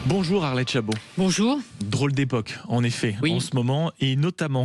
Bonjour Arlette Chabot. Bonjour. Drôle d'époque, en effet, Oui. en ce moment, et notamment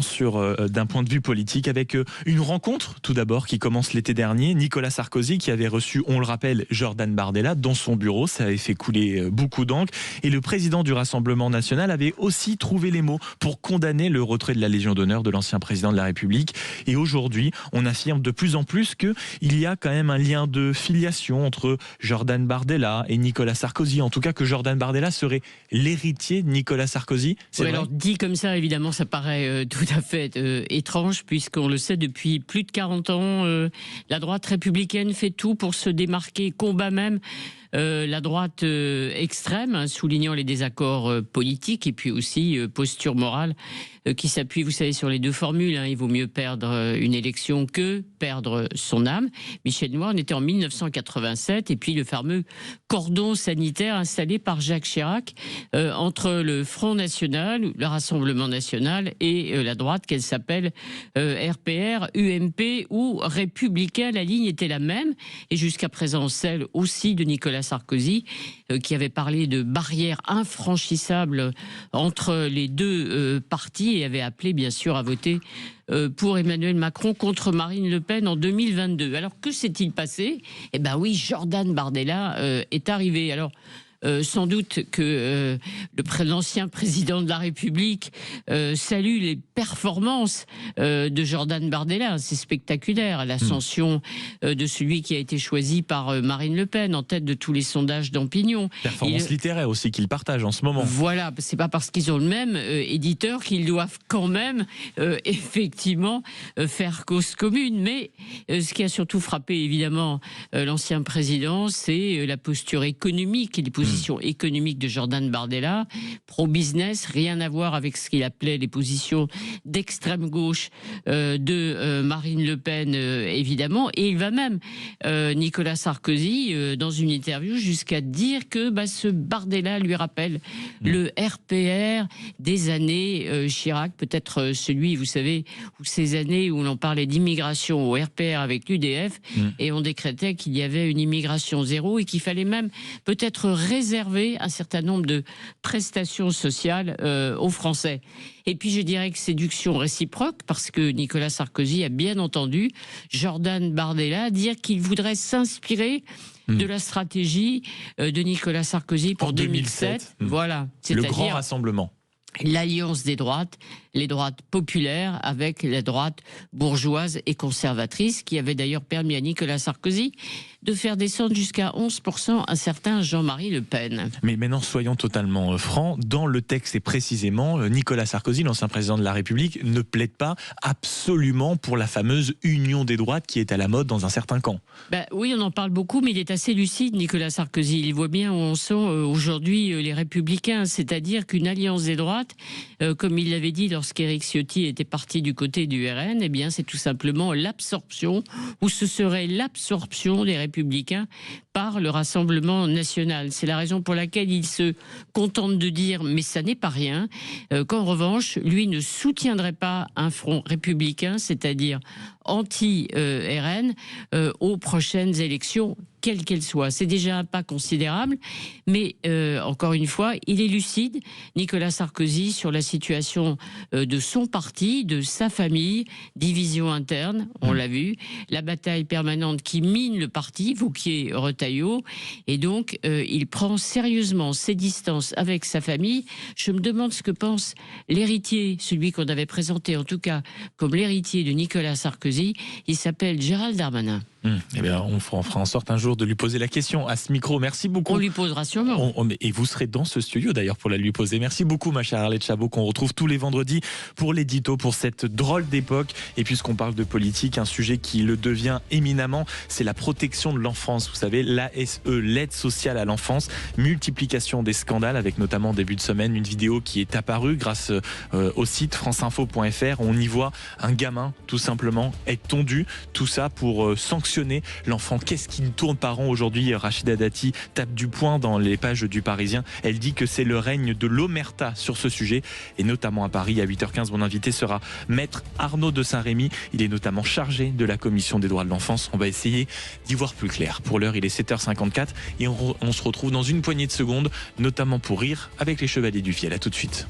d'un point de vue politique, avec une rencontre, tout d'abord, qui commence l'été dernier. Nicolas Sarkozy, qui avait reçu, on le rappelle, Jordan Bardella dans son bureau. Ça avait fait couler beaucoup d'encre. Et le président du Rassemblement national avait aussi trouvé les mots pour condamner le retrait de la Légion d'honneur de l'ancien président de la République. Et aujourd'hui, on affirme de plus en plus qu'il y a quand même un lien de filiation entre Jordan Bardella et Nicolas Sarkozy. En tout cas, que Jordan Bardella serait l'héritier de Nicolas Sarkozy. Oui, alors dit comme ça, évidemment, ça paraît tout à fait étrange, puisqu'on le sait depuis plus de 40 ans, la droite républicaine fait tout pour se démarquer, combat même la droite extrême, soulignant les désaccords politiques et puis aussi posture morale qui s'appuie, vous savez, sur les deux formules. Il vaut mieux perdre une élection que perdre son âme. Michel Noir, on était en 1987, et puis le fameux cordon sanitaire installé par Jacques Chirac entre le Front National, le Rassemblement National et la droite, qu'elle s'appelle RPR, UMP ou Républicain. La ligne était la même, et jusqu'à présent celle aussi de Nicolas Sarkozy, qui avait parlé de barrières infranchissables entre les deux partis, et avait appelé bien sûr à voter pour Emmanuel Macron contre Marine Le Pen en 2022. Alors que s'est-il passé? Eh bien oui, Jordan Bardella est arrivé. Alors sans doute que l'ancien président de la République salue les performances de Jordan Bardella. C'est spectaculaire, l'ascension de celui qui a été choisi par Marine Le Pen en tête de tous les sondages d'opinion. Performance littéraire aussi qu'il partage en ce moment. Voilà, c'est pas parce qu'ils ont le même éditeur qu'ils doivent quand même effectivement faire cause commune. Mais ce qui a surtout frappé évidemment l'ancien président, c'est la posture économique et les positions économiques de Jordan Bardella, pro-business, rien à voir avec ce qu'il appelait les positions d'extrême gauche de Marine Le Pen, évidemment. Et il va même, Nicolas Sarkozy, dans une interview, jusqu'à dire que ce Bardella lui rappelle le RPR des années Chirac, peut-être celui, vous savez, où ces années où l'on parlait d'immigration au RPR avec l'UDF, et on décrétait qu'il y avait une immigration zéro et qu'il fallait même peut-être réserver un certain nombre de prestations sociales aux Français. Et puis je dirais que séduction réciproque, parce que Nicolas Sarkozy a bien entendu Jordan Bardella dire qu'il voudrait s'inspirer de la stratégie de Nicolas Sarkozy pour 2007. Voilà, le grand rassemblement. L'alliance des droites, les droites populaires avec la droite bourgeoise et conservatrice, qui avait d'ailleurs permis à Nicolas Sarkozy de faire descendre jusqu'à 11% un certain Jean-Marie Le Pen. Mais maintenant, soyons totalement francs, dans le texte et précisément, Nicolas Sarkozy, l'ancien président de la République, ne plaide pas absolument pour la fameuse union des droites qui est à la mode dans un certain camp. Oui, on en parle beaucoup, mais il est assez lucide, Nicolas Sarkozy. Il voit bien où en sont aujourd'hui les Républicains, c'est-à-dire qu'une alliance des droites, comme il l'avait dit lorsqu'Éric Ciotti était parti du côté du RN, eh bien c'est tout simplement l'absorption, ou ce serait l'absorption des Républicains par le Rassemblement national. C'est la raison pour laquelle il se contente de dire, mais ça n'est pas rien, qu'en revanche, lui ne soutiendrait pas un front républicain, c'est-à-dire anti-RN, aux prochaines élections, quelles qu'elles soient. C'est déjà un pas considérable, mais encore une fois, il est lucide, Nicolas Sarkozy, sur la situation de son parti, de sa famille, division interne, on l'a vu, la bataille permanente qui mine le parti, Vauquier-Retailleau, et donc il prend sérieusement ses distances avec sa famille. Je me demande ce que pense l'héritier, celui qu'on avait présenté en tout cas comme l'héritier de Nicolas Sarkozy. Il s'appelle Gérald Darmanin. Eh bien, on fera en sorte un jour de lui poser la question à ce micro. Merci beaucoup. On lui posera sûrement. Et vous serez dans ce studio d'ailleurs pour la lui poser. Merci beaucoup ma chère Arlette Chabot, qu'on retrouve tous les vendredis pour l'édito, pour cette drôle d'époque. Et puisqu'on parle de politique, un sujet qui le devient éminemment, c'est la protection de l'enfance. Vous savez, l'ASE, l'aide sociale à l'enfance, multiplication des scandales, avec notamment début de semaine une vidéo qui est apparue grâce au site franceinfo.fr. On y voit un gamin tout simplement être tondu, tout ça pour sanctionner sanctionner l'enfant. Qu'est-ce qui tourne par rond aujourd'hui? Rachida Dati tape du poing dans les pages du Parisien. Elle dit que c'est le règne de l'omerta sur ce sujet, et notamment à Paris. À 8h15, mon invité sera maître Arnaud de Saint-Rémy. Il est notamment chargé de la commission des droits de l'enfance. On va essayer d'y voir plus clair. Pour l'heure, il est 7h54 et on se retrouve dans une poignée de secondes, notamment pour rire avec les Chevaliers du Fiel. À tout de suite.